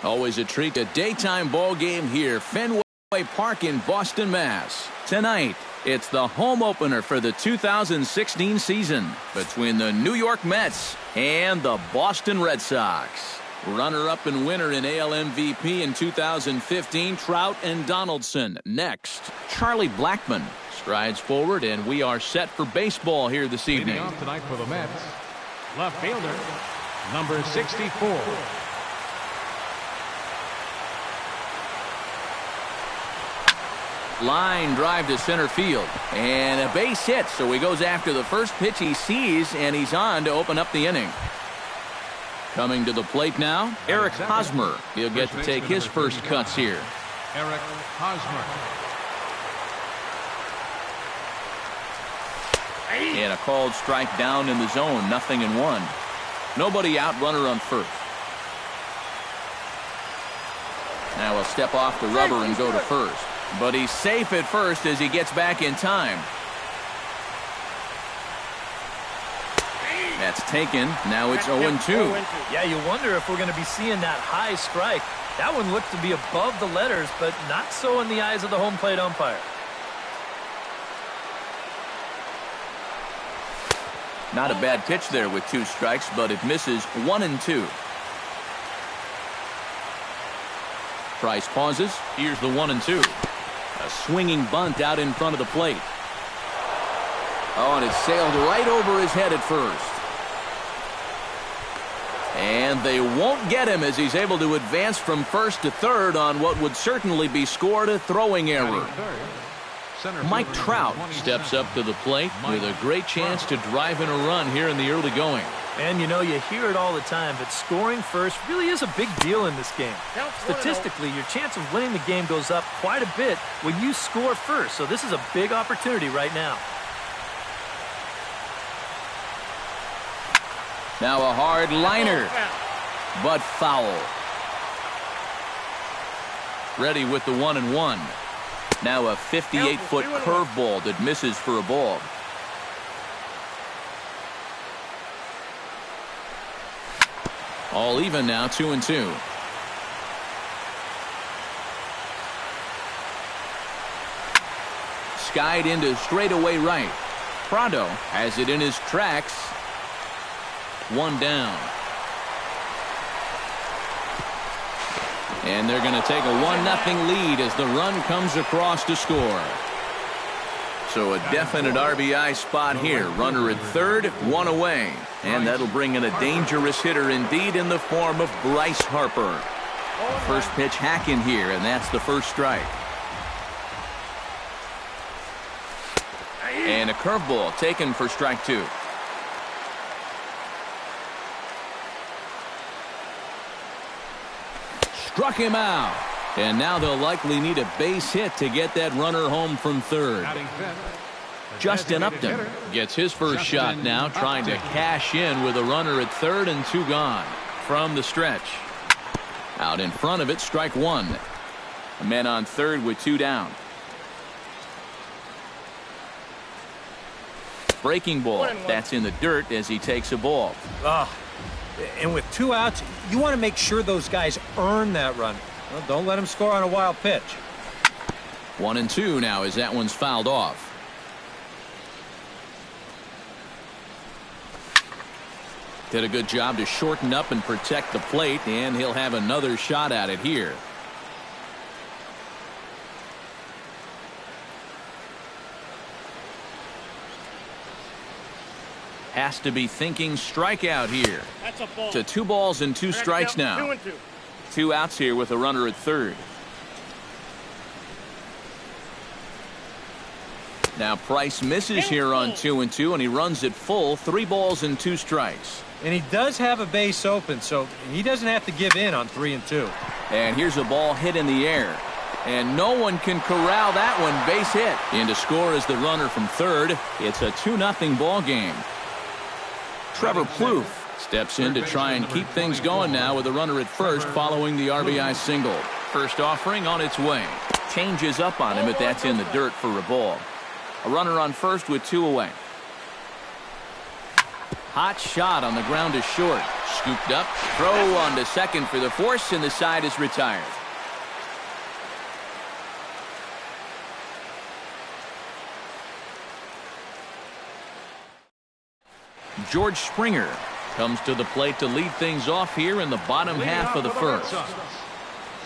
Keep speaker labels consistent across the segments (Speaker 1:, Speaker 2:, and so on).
Speaker 1: Always a treat. A daytime ball game here, Fenway Park in Boston, Mass. Tonight, it's the home opener for the 2016 season between the New York Mets and the Boston Red Sox. Runner-up and winner in AL MVP in 2015, Trout and Donaldson. Next, Charlie Blackmon strides forward, and we are set for baseball here this evening.
Speaker 2: Leading off tonight for the Mets, left fielder, number 64.
Speaker 1: Line drive to center field, and a base hit, so he goes after the first pitch he sees, and he's on to open up the inning. Coming to the plate now, Eric Hosmer. He'll get to take his first cuts here.
Speaker 2: Eric Hosmer.
Speaker 1: And a called strike down in the zone, 0-1. Nobody out, runner on first. Now he'll step off the rubber and go to first. But he's safe at first as he gets back in time. That's taken. Now it's 0-2.
Speaker 3: Yeah, you wonder if we're going to be seeing that high strike. That one looked to be above the letters, but not so in the eyes of the home plate umpire.
Speaker 1: Not a bad pitch there with 2 strikes, but it misses 1-2. Price pauses. Here's the 1-2. A swinging bunt out in front of the plate. Oh, and it sailed right over his head at first. And they won't get him as he's able to advance from first to third on what would certainly be scored a throwing error. Mike Trout steps up to the plate with a great chance to drive in a run here in the early going.
Speaker 3: And you know, you hear it all the time, but scoring first really is a big deal in this game. Statistically, your chance of winning the game goes up quite a bit when you score first. So this is a big opportunity right now.
Speaker 1: Now a hard liner, but foul. Ready with the 1-1. Now a 58-foot curveball that misses for a ball. All even now, 2-2. Skied into straightaway right. Prado has it in his tracks. 1 down. And they're going to take a 1-0 lead as the run comes across to score. So a definite RBI spot here. Runner at third, 1 away. And that'll bring in a dangerous hitter indeed in the form of Bryce Harper. First pitch hack in here, and that's the first strike. And a curveball taken for strike 2. Struck him out. And now they'll likely need a base hit to get that runner home from third. Justin Upton gets his first shot now, trying to cash in with a runner at third and 2 gone from the stretch. Out in front of it, strike 1. A man on third with 2 down. Breaking ball. That's in the dirt as he takes a ball.
Speaker 4: And with 2 outs, you want to make sure those guys earn that run. Well, don't let them score on a wild pitch.
Speaker 1: 1-2 now as that one's fouled off. Did a good job to shorten up and protect the plate, and he'll have another shot at it here. Has to be thinking strikeout here.
Speaker 5: That's a ball.
Speaker 1: To 2 balls and 2 strikes now.
Speaker 5: 2-2.
Speaker 1: 2 outs here with a runner at third. Now Price misses here on 2-2, and he runs it full. 3 balls and 2 strikes.
Speaker 4: And he does have a base open, so he doesn't have to give in on 3-2.
Speaker 1: And here's a ball hit in the air. And no one can corral that one. Base hit. In to score is the runner from third. It's a 2-0 ball game. Trevor Plouffe steps in to try and keep things going now with a runner at first following the RBI single. First offering on its way. Changes up on him, but that's in the dirt for a ball. A runner on first with 2 away. Hot shot on the ground to short. Scooped up. Throw on to second for the force, and the side is retired. George Springer comes to the plate to lead things off here in the bottom half of the first.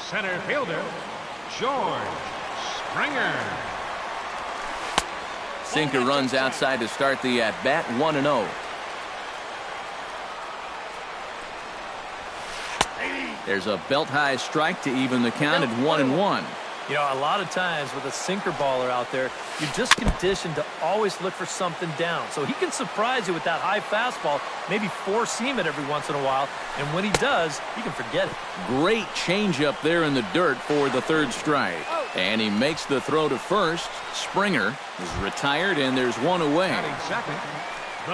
Speaker 2: Center fielder, George Springer.
Speaker 1: Sinker runs outside to start the at-bat, 1-0. There's a belt-high strike to even the count at 1-1.
Speaker 3: You know, a lot of times with a sinker baller out there, you're just conditioned to always look for something down. So he can surprise you with that high fastball, maybe four-seam it every once in a while, and when he does, you can forget it.
Speaker 1: Great changeup there in the dirt for the third strike. And he makes the throw to first. Springer is retired, and there's one away.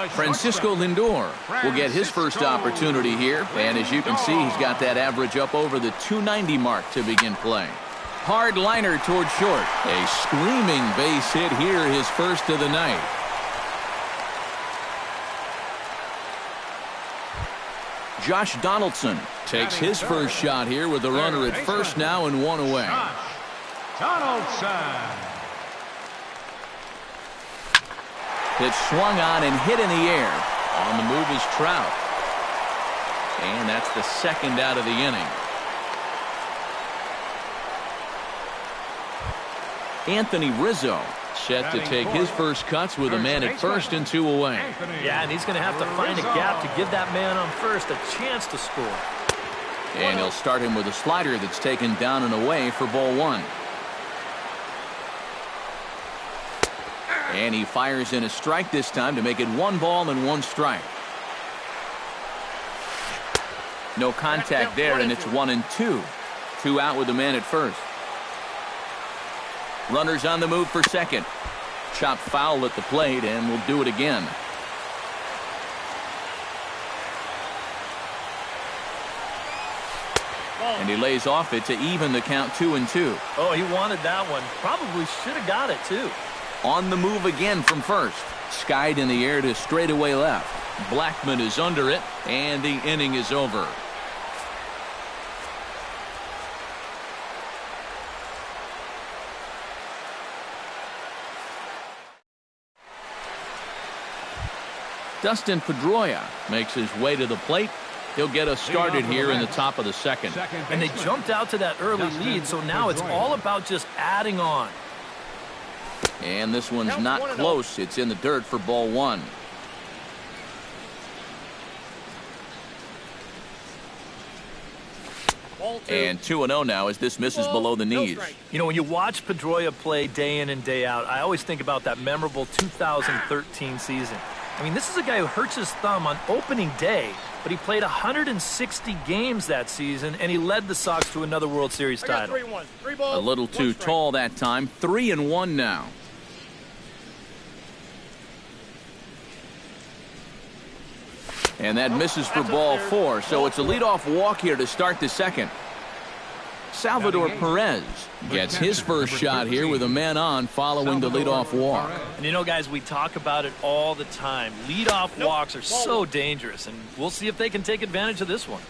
Speaker 1: Francisco Lindor will get his first opportunity here, and as you can see, he's got that average up over the 290 mark to begin play. Hard liner toward short. A screaming base hit here, his first of the night. Josh Donaldson takes his first shot here with a runner at first now and one away.
Speaker 2: Donaldson.
Speaker 1: Pitch swung on and hit in the air. On the move is Trout. And that's the second out of the inning. Anthony Rizzo set to take his first cuts with a man at first and two away.
Speaker 3: Yeah, and he's going to have to find a gap to give that man on first a chance to score.
Speaker 1: And he'll start him with a slider that's taken down and away for ball one. And he fires in a strike this time to make it 1 ball and 1 strike. No contact there, and it's 1-2. 2 out with the man at first. Runners on the move for second. Chopped foul at the plate, and we'll do it again. And he lays off it to even the count 2-2.
Speaker 3: Oh, he wanted that one. Probably should have got it, too.
Speaker 1: On the move again from first. Skied in the air to straightaway left. Blackman is under it, and the inning is over. Dustin Pedroia makes his way to the plate. He'll get us started here in the top of the second.
Speaker 3: And they jumped out to that early lead, so now it's all about just adding on.
Speaker 1: And this one's not close. It's in the dirt for ball one. And 2-0 now as this misses below the knees.
Speaker 3: You know, when you watch Pedroia play day in and day out, I always think about that memorable 2013 season. I mean, this is a guy who hurts his thumb on opening day, but he played 160 games that season, and he led the Sox to another World Series title.
Speaker 1: A little too tall that time. 3-1 now. And that misses for ball four, so it's a leadoff walk here to start the second. Salvador Perez gets his first shot here with a man on following the leadoff walk.
Speaker 3: And you know, guys, we talk about it all the time. Leadoff walks are so dangerous, and we'll see if they can take advantage of this one.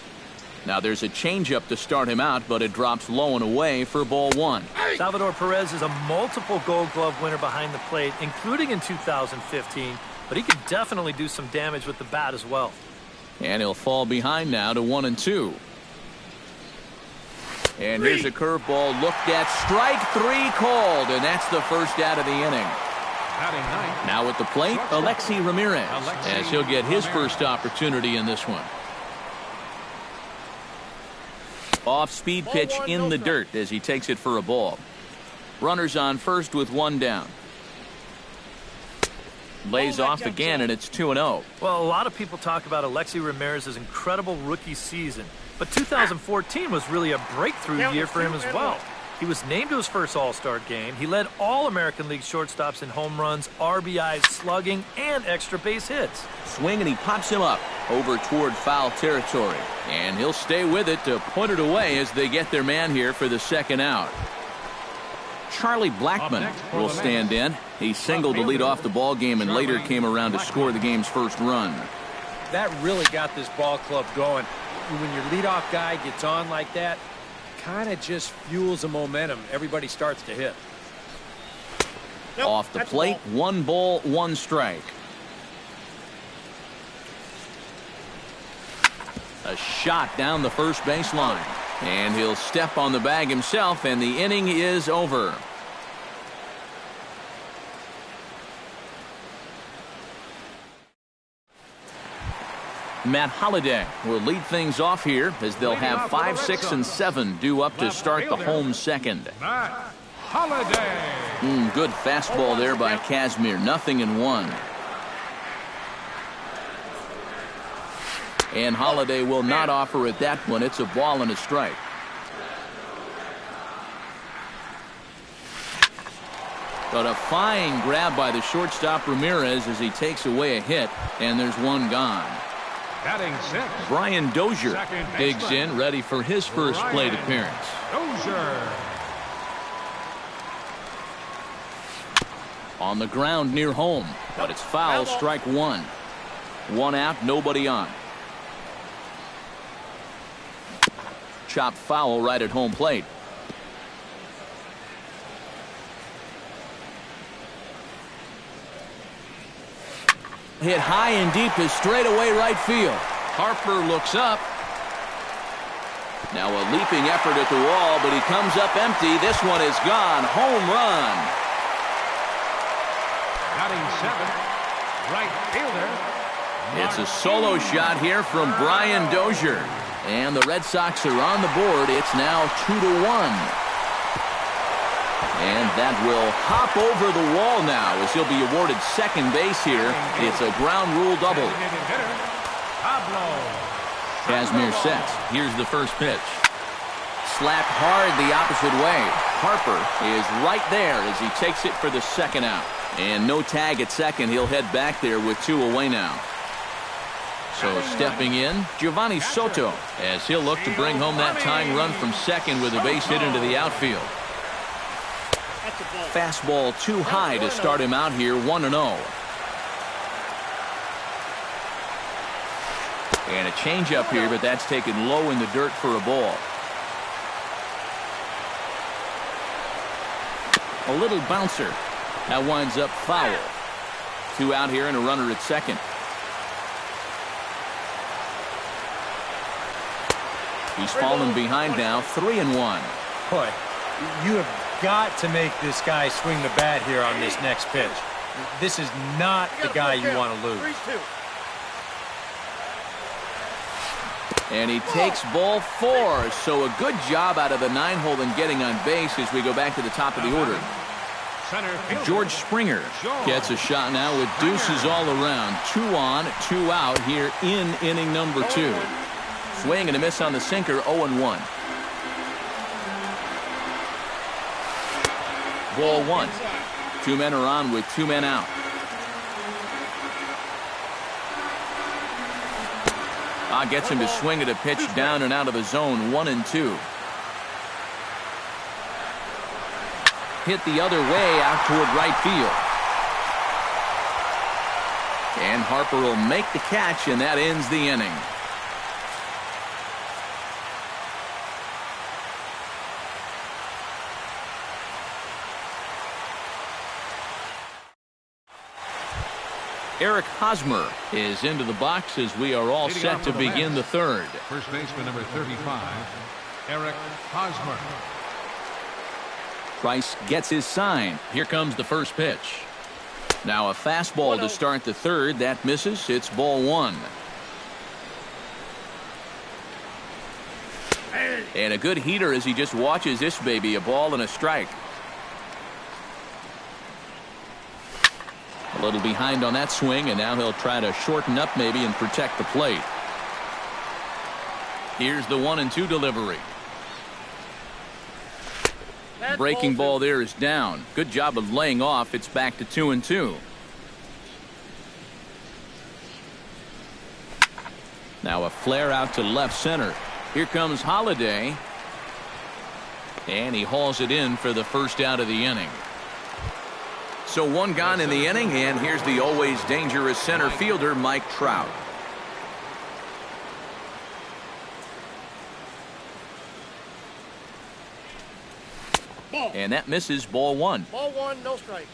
Speaker 1: Now there's a changeup to start him out, but it drops low and away for ball one.
Speaker 3: Salvador Perez is a multiple Gold Glove winner behind the plate, including in 2015, but he could definitely do some damage with the bat as well.
Speaker 1: And he'll fall behind now to 1-2. And here's a curveball looked at. Strike three called, and that's the first out of the inning. Now at the plate, Alexi Ramirez, as he'll get his first opportunity in this one. Off-speed pitch in the dirt as he takes it for a ball. Runners on first with one down. Lays off again, and it's 2-0.
Speaker 3: Well, a lot of people talk about Alexi Ramirez's incredible rookie season, but 2014 was really a breakthrough year for him as well. He was named to his first All-Star game. He led all American League shortstops in home runs, RBIs, slugging, and extra base hits.
Speaker 1: Swing, and he pops him up over toward foul territory. And he'll stay with it to put it away as they get their man here for the second out. Charlie Blackmon will stand in. He singled to lead off the ball game and later came around to score the game's first run.
Speaker 4: that really got this ball club going. When your leadoff guy gets on like that, kind of just fuels the momentum. Everybody starts to hit.
Speaker 1: Off the plate, 1 ball, 1 strike. A shot down the first baseline. And he'll step on the bag himself, and the inning is over. Matt Holliday will lead things off here as they'll have 5, 6, and 7 due up to start the home second.
Speaker 2: Matt Holliday.
Speaker 1: Good fastball there by Kazmir. 0-1. And Holliday will not offer at that one. It's a ball and a strike. But a fine grab by the shortstop Ramirez as he takes away a hit, and there's one gone.
Speaker 2: Batting 6.
Speaker 1: Brian Dozier digs in, ready for his first plate appearance.
Speaker 2: Dozier.
Speaker 1: On the ground near home, but it's foul. Strike 1. 1 out, nobody on. Chopped foul right at home plate. Hit high and deep to straightaway right field. Harper looks up. Now a leaping effort at the wall, but he comes up empty. This one is gone. Home run.
Speaker 2: Batting 7. Right fielder.
Speaker 1: It's a solo shot here from Brian Dozier. And the Red Sox are on the board. It's now 2-1. And that will hop over the wall now as he'll be awarded second base here. It's a ground rule double. Kazmir sets. Here's the first pitch. Slapped hard the opposite way. Harper is right there as he takes it for the second out. And no tag at second. He'll head back there with 2 away now. So stepping in, Giovanni Soto, as he'll look to bring home that tying run from second with a base hit into the outfield. Fastball too high to start him out here, 1-0. And a changeup here, but that's taken low in the dirt for a ball. A little bouncer. That winds up foul. 2 out here and a runner at second. He's fallen behind now, 3-1.
Speaker 4: Boy, you have got to make this guy swing the bat here on this next pitch. This is not the guy you want to lose.
Speaker 1: And he takes ball 4. So a good job out of the 9-hole in getting on base as we go back to the top of the order. George Springer gets a shot now with deuces all around. 2 on, 2 out here in inning number 2. Swing and a miss on the sinker, 0-1. Ball 1. 2 men are on with 2 men out. Gets him to swing at a pitch down and out of the zone, 1-2. Hit the other way out toward right field. And Harper will make the catch, and that ends the inning. Eric Hosmer is into the box as we are all set to begin the third.
Speaker 2: First baseman number 35, Eric Hosmer.
Speaker 1: Price gets his sign. Here comes the first pitch. Now a fastball to start the third. That misses. It's ball 1. And a good heater as he just watches this baby. A ball and a strike. A little behind on that swing, and now he'll try to shorten up maybe and protect the plate. Here's the 1-2 delivery. Breaking ball there is down. Good job of laying off. It's back to 2-2. Now a flare out to left center. Here comes Holliday. And he hauls it in for the first out of the inning. So 1 gone in the inning, and here's the always dangerous center fielder, Mike Trout. And that misses ball one.
Speaker 5: Ball one, no strike.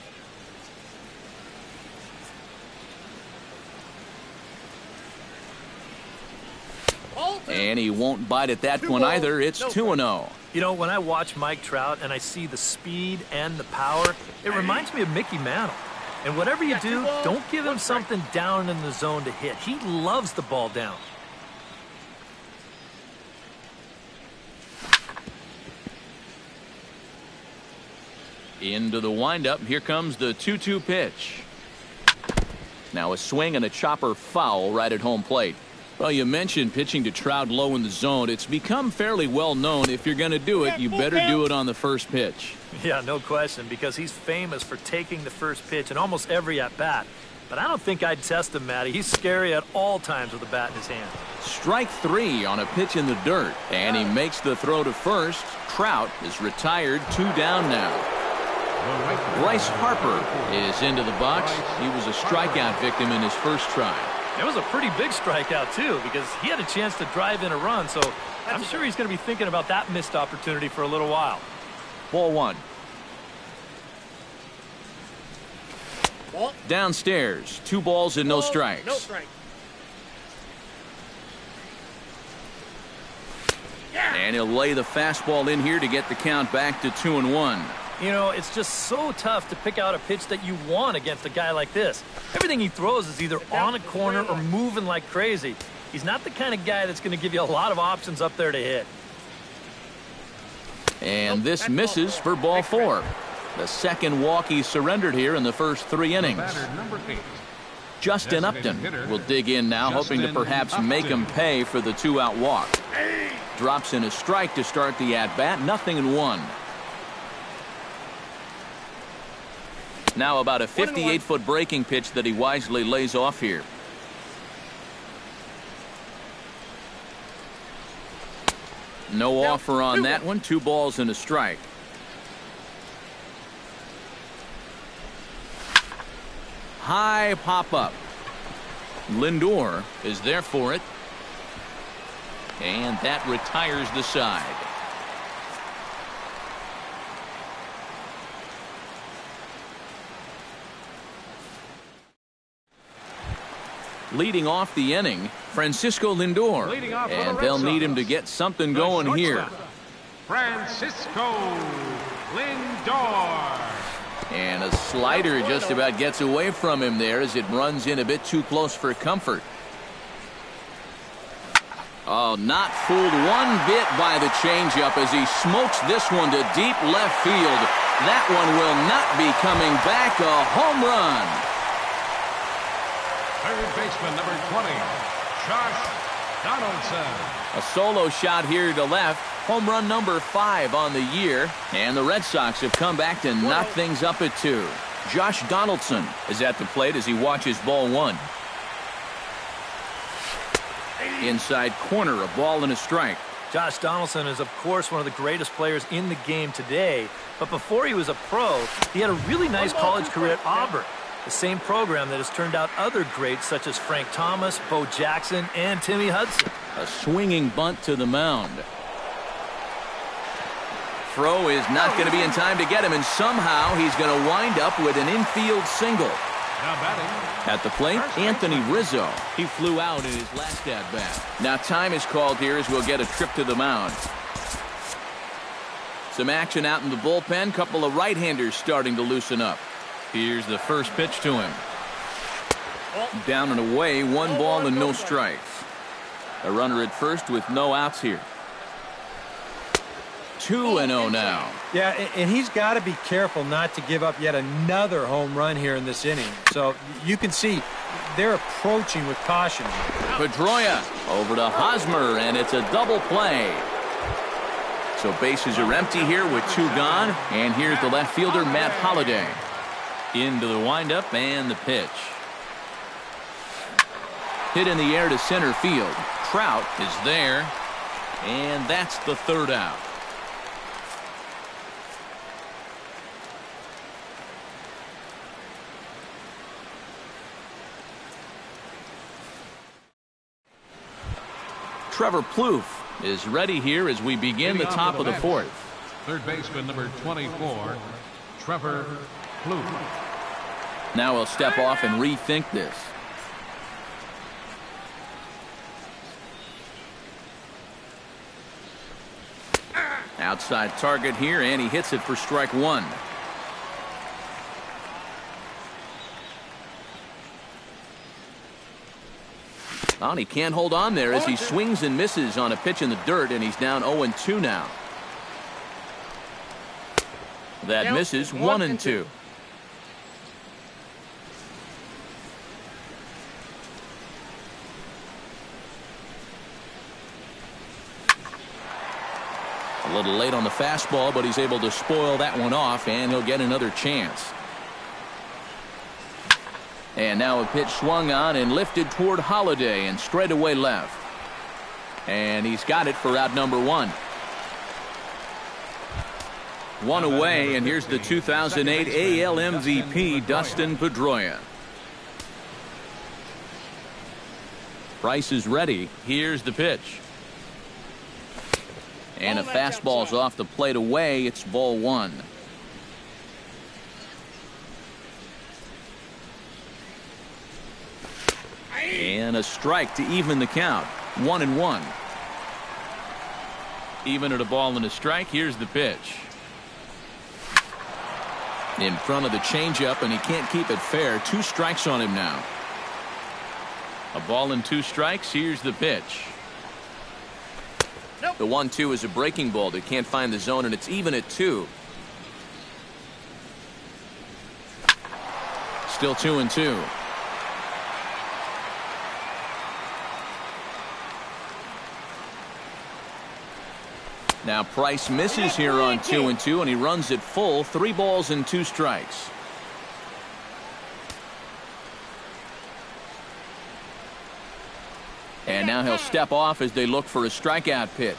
Speaker 1: And he won't bite at that one either. It's 2-0.
Speaker 3: You know, when I watch Mike Trout and I see the speed and the power, it reminds me of Mickey Mantle. And whatever you do, don't give him something down in the zone to hit. He loves the ball down.
Speaker 1: Into the windup. Here comes the 2-2 pitch. Now a swing and a chopper foul right at home plate. Well, you mentioned pitching to Trout low in the zone. It's become fairly well known if you're going to do it, you better do it on the first pitch.
Speaker 3: Yeah, no question, because he's famous for taking the first pitch in almost every at-bat. But I don't think I'd test him, Matty. He's scary at all times with a bat in his hand.
Speaker 1: Strike three on a pitch in the dirt, and he makes the throw to first. Trout is retired, 2 down now. Bryce Harper is into the box. He was a strikeout victim in his first try.
Speaker 3: It was a pretty big strikeout, too, because he had a chance to drive in a run, so I'm sure he's going to be thinking about that missed opportunity for a little while.
Speaker 1: Ball one. Downstairs, 2 balls and no strikes.
Speaker 5: No strike.
Speaker 1: And he'll lay the fastball in here to get the count back to 2-1.
Speaker 3: You know, it's just so tough to pick out a pitch that you want against a guy like this. Everything he throws is either on a corner or moving like crazy. He's not the kind of guy that's going to give you a lot of options up there to hit.
Speaker 1: And this misses for ball 4. The second walk he surrendered here in the first 3 innings. Justin Upton will dig in now, hoping to perhaps make him pay for the 2-out walk. Drops in a strike to start the at-bat, 0-1. Now about a 58-foot breaking pitch that he wisely lays off here. No offer on that one. 2 balls and a strike. High pop-up. Lindor is there for it. And that retires the side. Leading off the inning, Francisco Lindor. And they'll need him to get something going here.
Speaker 2: Francisco Lindor.
Speaker 1: And a slider just about gets away from him there as it runs in a bit too close for comfort. Oh, not fooled one bit by the changeup as he smokes this one to deep left field. That one will not be coming back. A home run.
Speaker 2: Third baseman, number 20, Josh Donaldson.
Speaker 1: A solo shot here to left. Home run number 5 on the year. And the Red Sox have come back to knock things up at 2. Josh Donaldson is at the plate as he watches ball 1. Inside corner, a ball and a strike.
Speaker 3: Josh Donaldson is, of course, one of the greatest players in the game today. But before he was a pro, he had a really nice college career at Auburn. The same program that has turned out other greats such as Frank Thomas, Bo Jackson, and Timmy Hudson.
Speaker 1: A swinging bunt to the mound. Throw is not going to be in time to get him, and somehow he's going to wind up with an infield single.
Speaker 2: Now batting.
Speaker 1: At the plate, Anthony Rizzo. He flew out in his last at-bat. Now time is called here as we'll get a trip to the mound. Some action out in the bullpen. Couple of right-handers starting to loosen up. Here's the first pitch to him. Down and away, 1 ball and no strikes. A runner at first with no outs here. 2-0 now.
Speaker 6: Yeah, and he's got to be careful not to give up yet another home run here in this inning. So you can see they're approaching with caution.
Speaker 1: Pedroia over to Hosmer, and it's a double play. So bases are empty here with 2 gone. And here's the left fielder, Matt Holliday. Into the windup and the pitch. Hit in the air to center field. Trout is there. And that's the 3rd out. Trevor Plouffe is ready here as we begin the top of the 4th.
Speaker 2: Third baseman, number 24, Trevor Plouffe.
Speaker 1: Now he'll step off and rethink this. Outside target here, and he hits it for strike one. Oh, and he can't hold on there as he swings and misses on a pitch in the dirt, and he's down 0-2 now. That misses 1-2. A little late on the fastball, but he's able to spoil that one off, and he'll get another chance. And now a pitch swung on and lifted toward Holiday and straightaway left. And he's got it for out number one. One away, and here's the 2008 AL MVP, Dustin Pedroia. Price is ready. Here's the pitch. And a fastball's off the plate away. It's ball one. And a strike to even the count. 1-1. Even at a ball and a strike. Here's the pitch. In front of the changeup, and he can't keep it fair. 2 strikes on him now. A ball and 2 strikes. Here's the pitch. The 1-2 is a breaking ball that can't find the zone, and it's even at 2. Still 2-2. Now Price misses here on 2-2, and he runs it full. 3 balls and 2 strikes. And now he'll step off as they look for a strikeout pitch.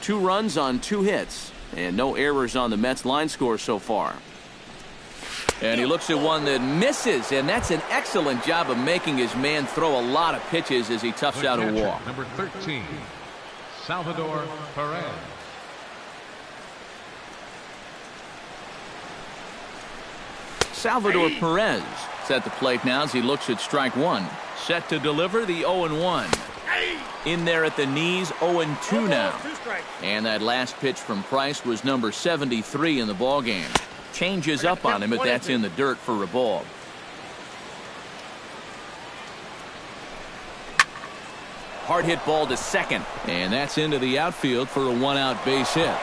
Speaker 1: 2 runs on 2 hits, and no errors on the Mets line score so far. And he looks at one that misses, and that's an excellent job of making his man throw a lot of pitches as he toughs out a walk.
Speaker 2: Number 13, Salvador Perez.
Speaker 1: Salvador Perez is at the plate now as he looks at strike one. Set to deliver the 0-1. In there at the knees, 0-2 now. And that last pitch from Price was number 73 in the ballgame. Changes up on him, but that's in the dirt for a ball. Hard hit ball to second. And that's into the outfield for a 1-out base hit.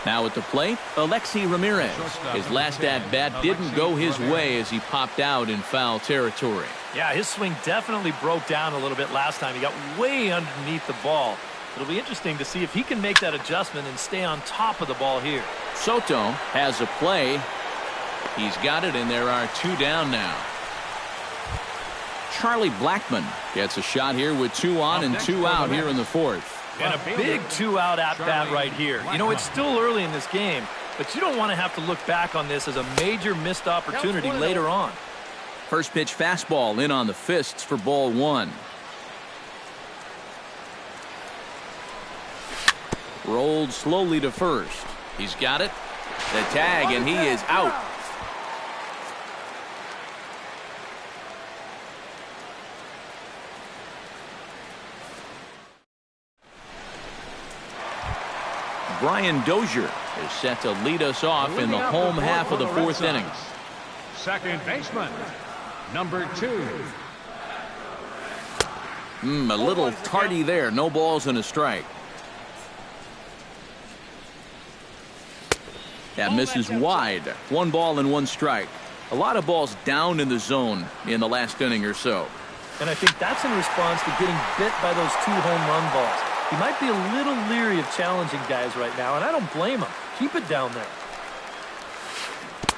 Speaker 1: Now at the plate, Alexi Ramirez. His last at-bat didn't go his way as he popped out in foul territory.
Speaker 3: Yeah, his swing definitely broke down a little bit last time. He got way underneath the ball. It'll be interesting to see if he can make that adjustment and stay on top of the ball here.
Speaker 1: Soto has a play. He's got it, and there are 2 down now. Charlie Blackmon gets a shot here with 2 on and 2 out here in the 4th.
Speaker 3: And a big 2-out at-bat right here. You know, it's still early in this game, but you don't want to have to look back on this as a major missed opportunity later on.
Speaker 1: First pitch fastball in on the fists for ball 1. Rolled slowly to first. He's got it. The tag, and he is out. Brian Dozier is set to lead us off in the home half of the 4th inning.
Speaker 2: Second baseman, number 2.
Speaker 1: A little tardy there. No balls and a strike. That misses wide. 1 ball and 1 strike. A lot of balls down in the zone in the last inning or so.
Speaker 3: And I think that's in response to getting bit by those 2 home run balls. He might be a little leery of challenging guys right now, and I don't blame him. Keep it down there.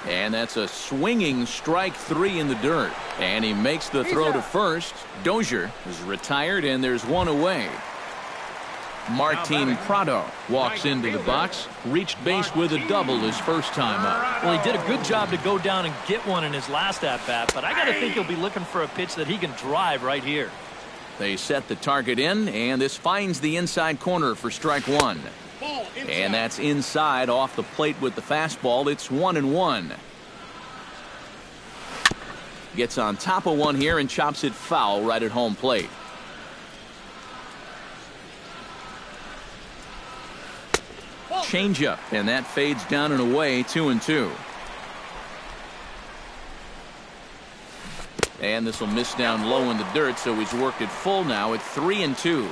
Speaker 1: And that's a swinging strike 3 in the dirt. And he makes the throw to first. Dozier is retired, and there's 1 away. Martin Prado walks into the box. Reached base with a double his first time up.
Speaker 3: Well, he did a good job to go down and get one in his last at-bat, but I got to think he'll be looking for a pitch that he can drive right here.
Speaker 1: They set the target in, and this finds the inside corner for strike one. And that's inside off the plate with the fastball. It's 1-1. Gets on top of one here and chops it foul right at home plate. Changeup, and that fades down and away. 2-2. And this will miss down low in the dirt, so he's worked it full now at 3-2.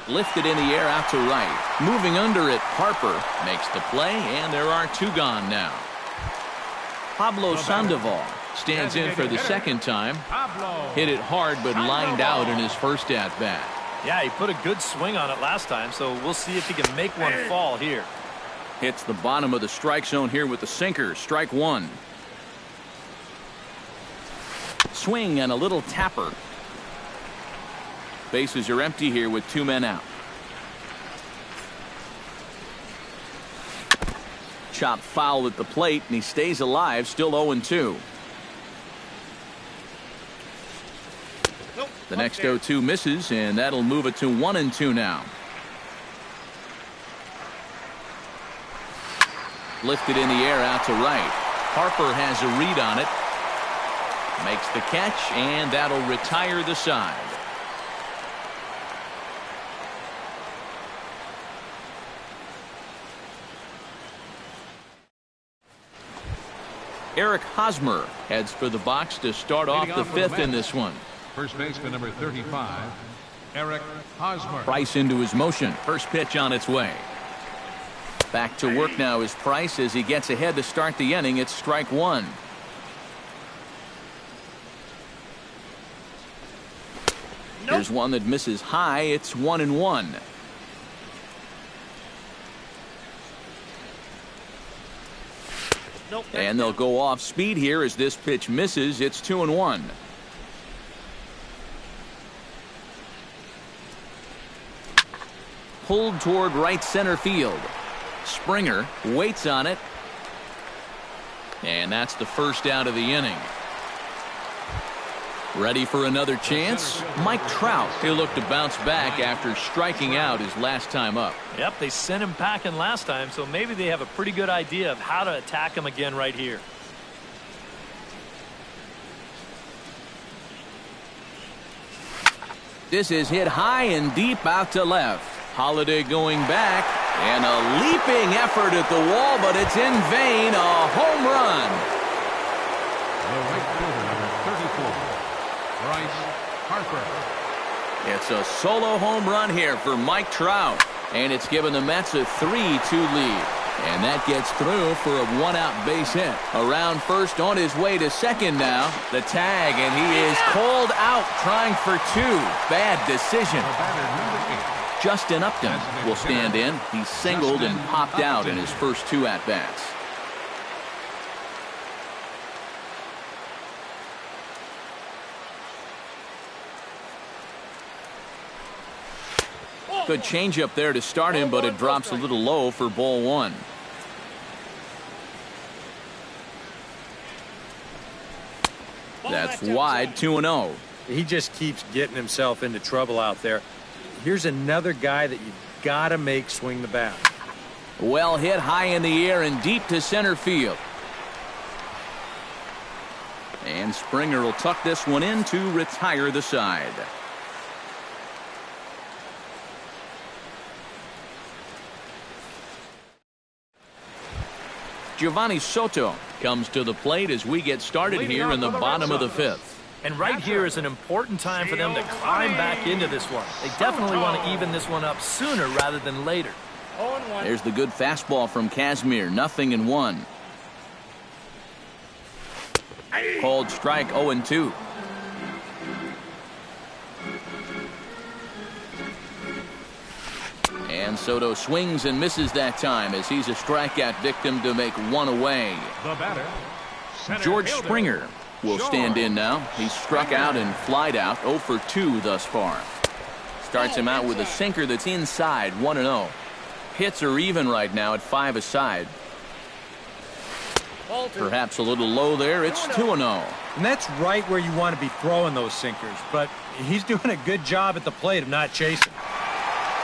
Speaker 1: Lifted in the air out to right. Moving under it, Harper makes the play, and there are two gone now. Pablo Sandoval stands in for the second time. Hit it hard, but lined out in his first at-bat.
Speaker 3: Yeah, he put a good swing on it last time, so we'll see if he can make one fall here.
Speaker 1: Hits the bottom of the strike zone here with the sinker. Strike one. Swing and a little tapper. Bases are empty here with two men out. Chop foul at the plate, and he stays alive, still 0-2. The next 0-2 misses, and that'll move it to 1-2 now. Lifted in the air out to right. Harper has a read on it. Makes the catch, and that'll retire the side. Eric Hosmer heads for the box to start off the fifth in this one.
Speaker 2: First baseman number 35, Eric Hosmer.
Speaker 1: Price into his motion. First pitch on its way. Back to work now is Price as he gets ahead to start the inning. It's strike one. Here's one that misses high. It's 1-1. And they'll go off speed here as this pitch misses. It's 2-1. Pulled toward right center field. Springer waits on it. And that's the first out of the inning. Ready for another chance? Mike Trout. He'll look to bounce back after striking out his last time up.
Speaker 3: Yep, they sent him packing last time, so maybe they have a pretty good idea of how to attack him again right here.
Speaker 1: This is hit high and deep out to left. Holiday going back, and a leaping effort at the wall, but it's in vain. A home run.
Speaker 2: The right fielder, number 34, Bryce Harper.
Speaker 1: It's a solo home run here for Mike Trout, and it's given the Mets a 3-2 lead. And that gets through for a one-out base hit. Around first, on his way to second now. The tag, and he is called out, trying for two. Bad decision. Justin Upton will stand in. He singled and popped out in his first two at-bats. Good changeup there to start him, but it drops a little low for ball one. That's wide, 2-0.
Speaker 6: He just keeps getting himself into trouble out there. Here's another guy that you've got to make swing the bat.
Speaker 1: Well hit high in the air and deep to center field. And Springer will tuck this one in to retire the side. Giovanni Soto comes to the plate as we get started here in the bottom of the fifth.
Speaker 3: And right here is an important time for them to climb back into this one. They definitely want to even this one up sooner rather than later.
Speaker 1: There's the good fastball from Kazmir. 0-1. Called strike 0-2. And Soto swings and misses that time as he's a strikeout victim to make one away.
Speaker 2: The batter,
Speaker 1: George Springer will stand in now. He's struck out and flied out. 0 for 2 thus far. Starts him out with a sinker that's inside. 1-0. Hits are even right now at 5 aside. Perhaps a little low there. It's 2-0.
Speaker 6: And that's right where you want to be throwing those sinkers. But he's doing a good job at the plate of not chasing.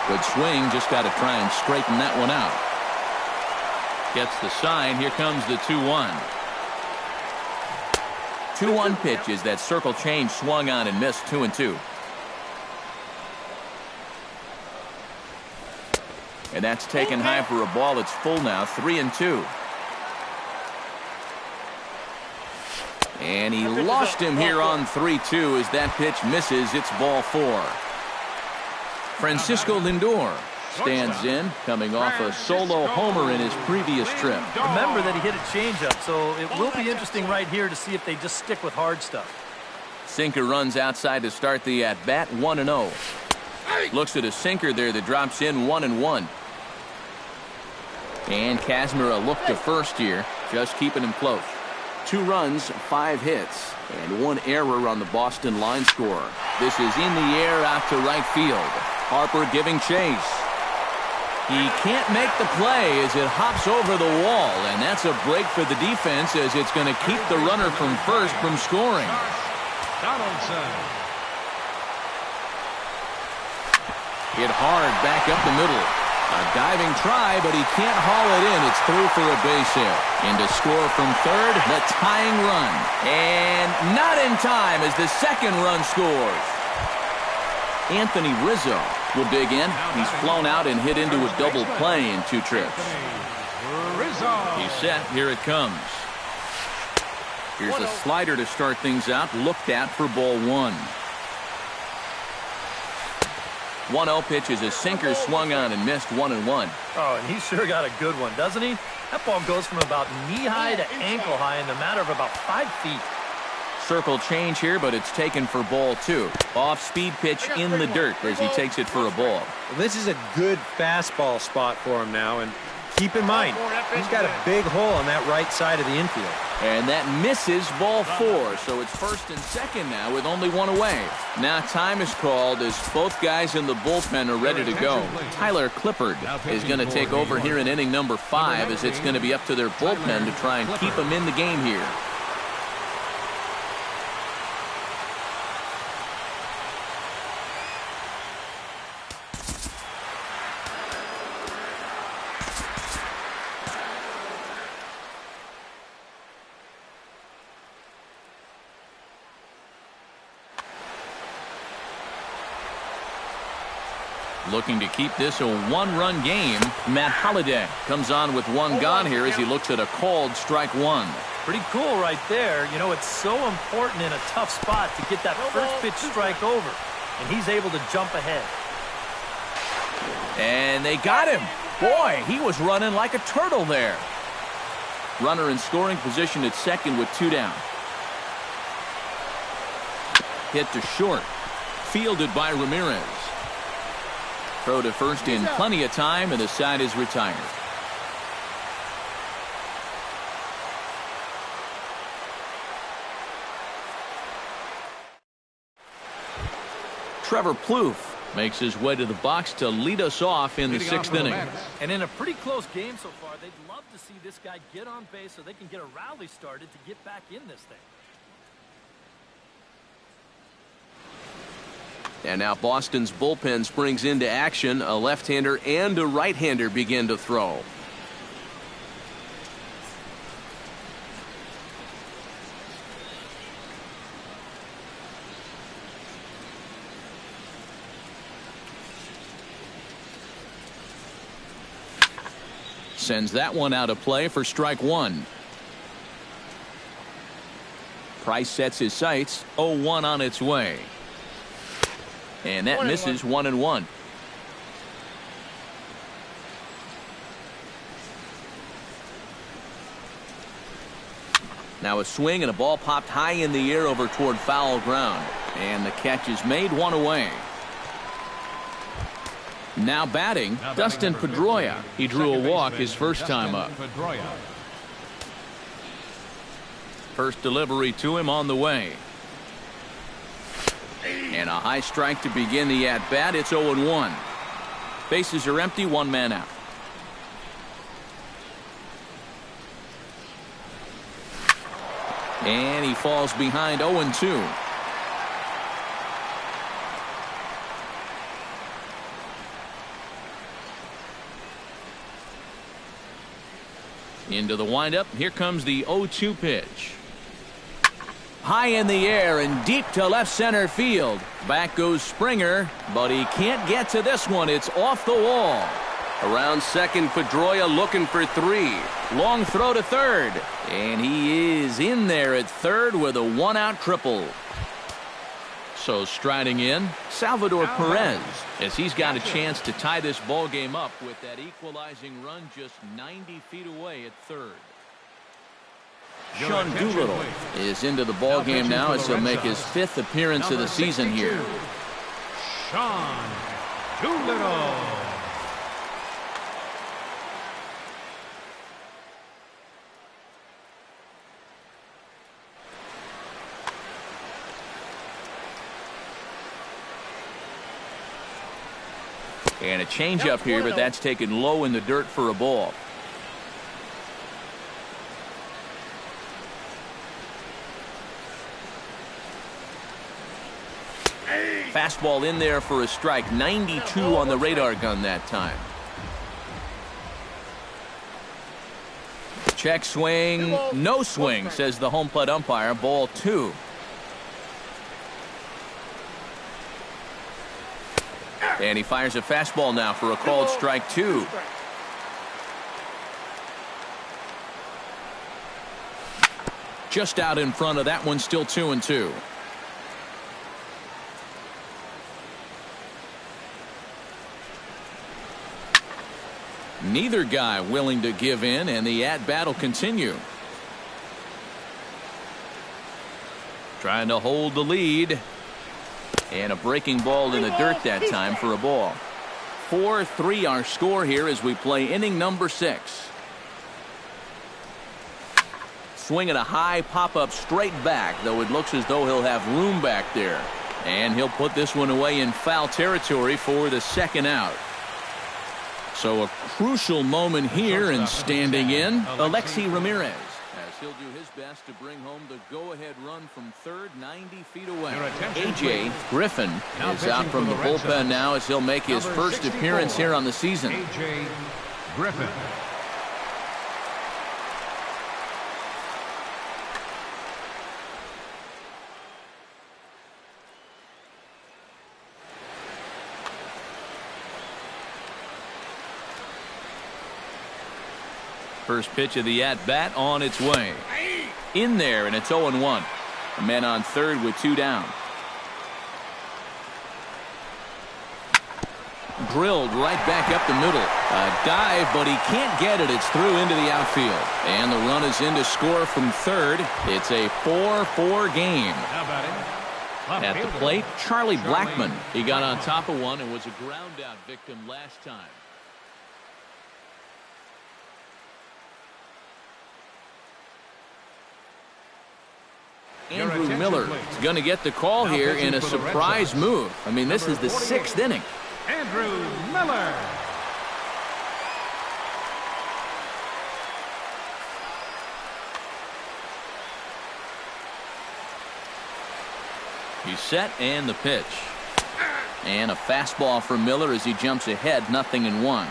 Speaker 1: Good swing. Just got to try and straighten that one out. Gets the sign. Here comes the 2-1. 2-1 pitch is that circle change swung on and missed. 2-2. And that's taken high for a ball. It's full now. 3-2. And he lost him here on 3-2 as that pitch misses. It's ball 4. Francisco Lindor stands in, coming off a solo homer in his previous trip.
Speaker 3: Remember that he hit a changeup, so it will be interesting right here to see if they just stick with hard stuff.
Speaker 1: Sinker runs outside to start the at-bat. 1-0. Looks at a sinker there that drops in. 1-1. And Kazmir a look to first here, just keeping him close. 2 runs, 5 hits, and 1 error on the Boston line score. This is in the air out to right field. Harper giving chase. He can't make the play as it hops over the wall, and that's a break for the defense as it's going to keep the runner from first from scoring.
Speaker 2: Donaldson.
Speaker 1: Hit hard back up the middle. A diving try, but he can't haul it in. It's through for a base hit. And to score from third, the tying run. And not in time as the second run scores. Anthony Rizzo will dig in. He's flown out and hit into a double play in 2 trips. He's set. Here it comes. Here's a slider to start things out. Looked at for ball 1. 1-0 pitch is a sinker swung on and missed. 1-1.
Speaker 3: Oh, and he sure got a good one, doesn't he? That ball goes from about knee-high to ankle-high in the matter of about 5 feet.
Speaker 1: Circle change here, but it's taken for ball 2. Off-speed pitch in the dirt as he takes it for a ball.
Speaker 6: Well, this is a good fastball spot for him now, and keep in mind, he's got a big hole on that right side of the infield.
Speaker 1: And that misses ball 4, so it's first and second now with only 1 away. Now time is called as both guys in the bullpen are ready to go. Tyler Clippard is going to take over here in inning number 5 as it's going to be up to their bullpen to try and keep them in the game here. Looking to keep this a 1-run game. Matt Holliday comes on with 1 gone here as he looks at a called strike 1.
Speaker 3: Pretty cool right there. You know, it's so important in a tough spot to get that first pitch strike over. And he's able to jump ahead.
Speaker 1: And they got him. Boy, he was running like a turtle there. Runner in scoring position at second with 2 down. Hit to short. Fielded by Ramirez. Throw to first in plenty of time, and the side is retired. Trevor Plouffe makes his way to the box to lead us off in the 6th inning.
Speaker 3: And in a pretty close game so far, they'd love to see this guy get on base so they can get a rally started to get back in this thing.
Speaker 1: And now Boston's bullpen springs into action. A left-hander and a right-hander begin to throw. Sends that one out of play for strike 1. Price sets his sights. 0-1 on its way. And that misses. 1-1. Now a swing and a ball popped high in the air over toward foul ground. And the catch is made. 1 away. Now batting, Dustin Pedroia. He drew a walk his first time up. First delivery to him on the way. And a high strike to begin the at-bat. It's 0-1. Bases are empty, 1 man out. And he falls behind 0-2. Into the windup. Here comes the 0-2 pitch. High in the air and deep to left center field. Back goes Springer, but he can't get to this one. It's off the wall. Around second, Pedroia looking for 3. Long throw to third. And he is in there at third with a 1-out triple. So striding in, Salvador Perez, as he's got a chance to tie this ball game up with that equalizing run just 90 feet away at third. Sean Doolittle is into the ball game now as he'll make his 5th appearance of the season here.
Speaker 2: Sean Doolittle.
Speaker 1: And a changeup here, but that's taken low in the dirt for a ball. Fastball in there for a strike. 92 on the radar gun that time. Check swing. No swing, says the home plate umpire. Ball 2. And he fires a fastball now for a called strike 2. Just out in front of that one, still 2-2. Neither guy willing to give in, and the at-bat will continue. Trying to hold the lead. And a breaking ball in the dirt that time for a ball. 4-3 our score here as we play inning number 6. Swinging a high pop-up straight back, though it looks as though he'll have room back there. And he'll put this one away in foul territory for the 2nd out. So a crucial moment here, and standing in, Alexi Ramirez, as he'll do his best to bring home the go-ahead run from third, 90 feet away. A.J. Griffin is out from the bullpen now as he'll make his first appearance here on the season.
Speaker 2: A.J. Griffin.
Speaker 1: First pitch of the at-bat on its way. In there, and it's 0-1. A man on third with 2 down. Drilled right back up the middle. A dive, but he can't get it. It's through into the outfield. And the run is in to score from third. It's a 4-4 game.
Speaker 2: How about it?
Speaker 1: At the plate, Charlie Blackmon. He got on top of one and was a ground-out victim last time. Andrew Miller is going to get the call here in a surprise move. I mean, this is the 6th inning.
Speaker 2: Andrew Miller.
Speaker 1: He's set, and the pitch. And a fastball for Miller as he jumps ahead, 0-1.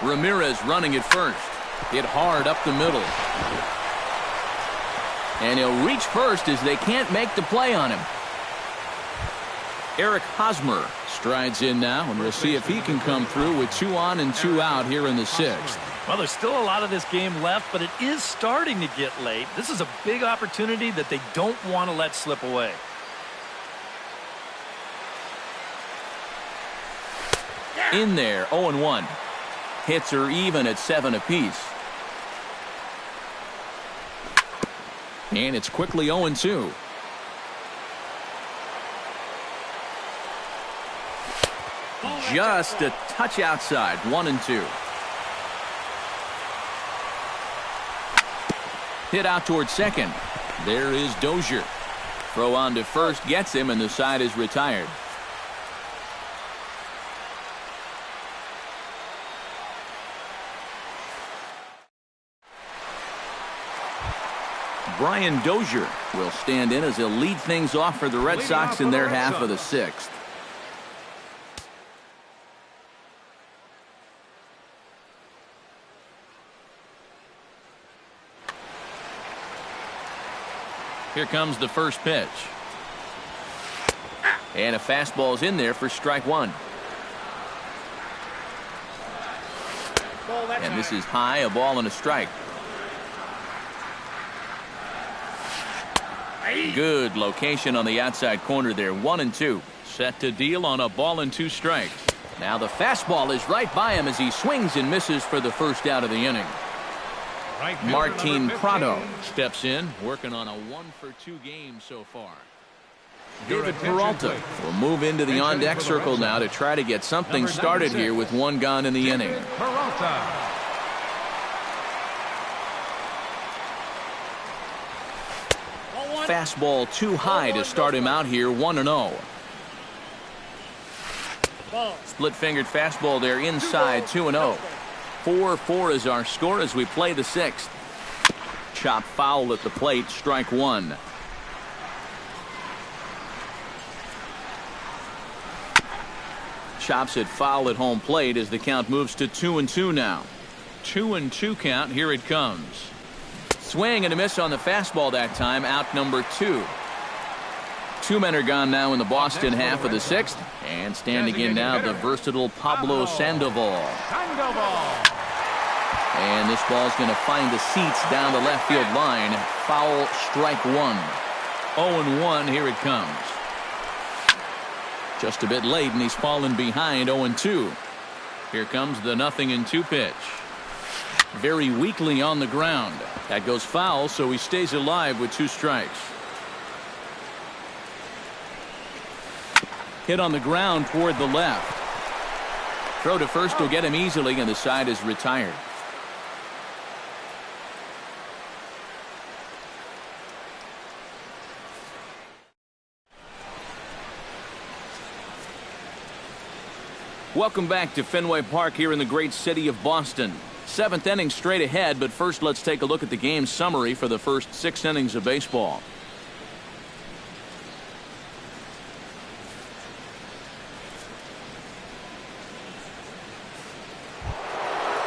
Speaker 1: Ramirez running at first. Hit hard up the middle. And he'll reach first as they can't make the play on him. Eric Hosmer strides in now, and we'll see if he can come through with 2 on and 2 out here in the 6th.
Speaker 3: Well, there's still a lot of this game left, but it is starting to get late. This is a big opportunity that they don't want to let slip away.
Speaker 1: In there, 0-1. Hits are even at 7 apiece. And it's quickly 0-2. Just a touch outside, 1-2. Hit out towards second. There is Dozier. Throw on to first gets him, and the side is retired. Brian Dozier will stand in as he'll lead things off for the Red Sox in their half of the sixth. Here comes the first pitch. And a fastball is in there for strike one. And this is high, a ball and a strike. Good location on the outside corner there. 1-2. Set to deal on a ball and 2 strikes. Now the fastball is right by him as he swings and misses for the first out of the inning. Martin Prado steps in, working on a 1-for-2 game so far. David Peralta will move into the on-deck circle now to try to get something started here with 1 gone in the inning. Fastball too high to start him out here. 1-0. Split-fingered fastball there inside. 2-0. 4-4 is our score as we play the sixth. Chop foul at the plate. Strike one. Chops it foul at home plate as the count moves to 2-2 now. 2-2 count. Here it comes. Swing and a miss on the fastball that time. Out number 2. 2 men are gone now in the Boston half of the sixth. And standing in now the versatile Pablo Sandoval. And this ball's going to find the seats down the left field line. Foul, strike one. 0-1. Here it comes. Just a bit late and he's fallen behind. 0-2. Here comes the 0-2 pitch. Very weakly on the ground. That goes foul, so he stays alive with 2 strikes. Hit on the ground toward the left. Throw to first will get him easily, and the side is retired. Welcome back to Fenway Park here in the great city of Boston. 7th inning straight ahead, but first let's take a look at the game summary for the first 6 innings of baseball.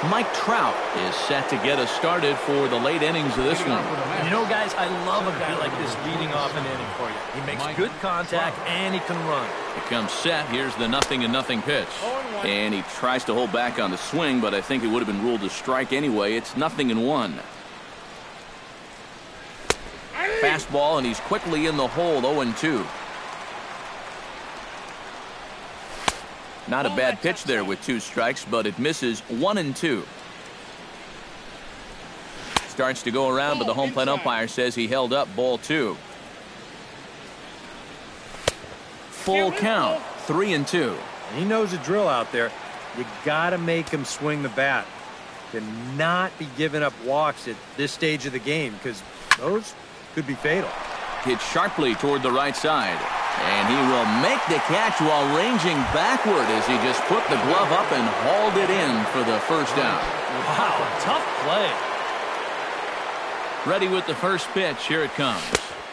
Speaker 1: Mike Trout is set to get us started for the late innings of this one.
Speaker 3: You know, guys, I love a guy like this leading off an inning for you. He makes good contact and he can run.
Speaker 1: It comes set. Here's the 0-0 pitch. And he tries to hold back on the swing, but I think it would have been ruled a strike anyway. It's 0-1. Fastball, and he's quickly in the hole. 0-2. Not a bad pitch there with 2 strikes, but it misses. 1-2. Starts to go around, but the home plate umpire says he held up. Ball 2. Full count. 3-2.
Speaker 6: He knows the drill out there. You got to make him swing the bat. Cannot be giving up walks at this stage of the game because those could be fatal.
Speaker 1: Hit sharply toward the right side. And he will make the catch while ranging backward as he just put the glove up and hauled it in for the first out.
Speaker 3: Wow, tough play.
Speaker 1: Ready with the first pitch. Here it comes.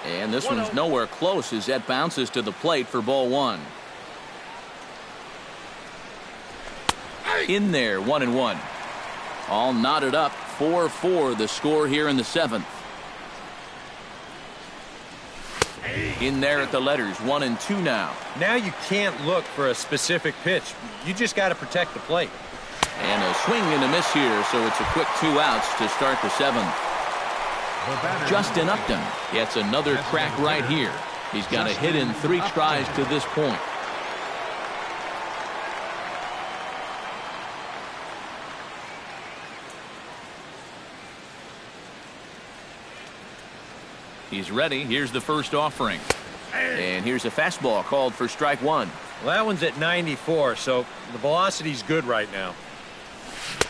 Speaker 1: And this one's nowhere close as that bounces to the plate for ball 1. In there, 1-1. All knotted up. 4-4 the score here in the 7th. In there at the letters. 1-2 now.
Speaker 6: Now you can't look for a specific pitch. You just got to protect the plate.
Speaker 1: And a swing and a miss here, so it's a quick 2 outs to start the 7th. Justin Upton gets another crack right here. He's got a hit in 3 tries to this point. He's ready. Here's the first offering. And here's a fastball called for strike 1.
Speaker 6: Well, that one's at 94, so the velocity's good right now.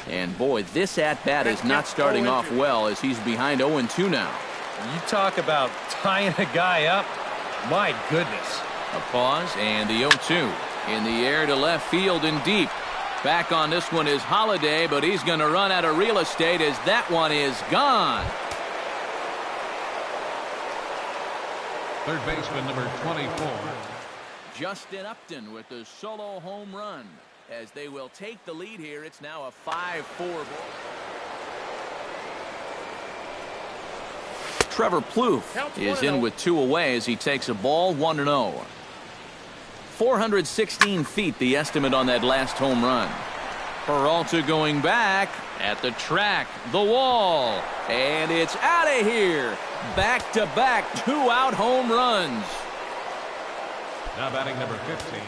Speaker 1: And boy, this at-bat is not starting off well as he's behind 0-2 now.
Speaker 6: You talk about tying a guy up. My goodness.
Speaker 1: A pause and the 0-2. In the air to left field and deep. Back on this one is Holiday, but he's going to run out of real estate as that one is gone.
Speaker 2: Third baseman, number 24.
Speaker 1: Justin Upton with the solo home run. As they will take the lead here, it's now a 5-4 ball. Trevor Plouffe is in with 2 away as he takes a ball 1-0. 416 feet, the estimate on that last home run. Peralta going back at the track, the wall, and it's out of here. Back-to-back 2-out home runs.
Speaker 2: Now batting number 15.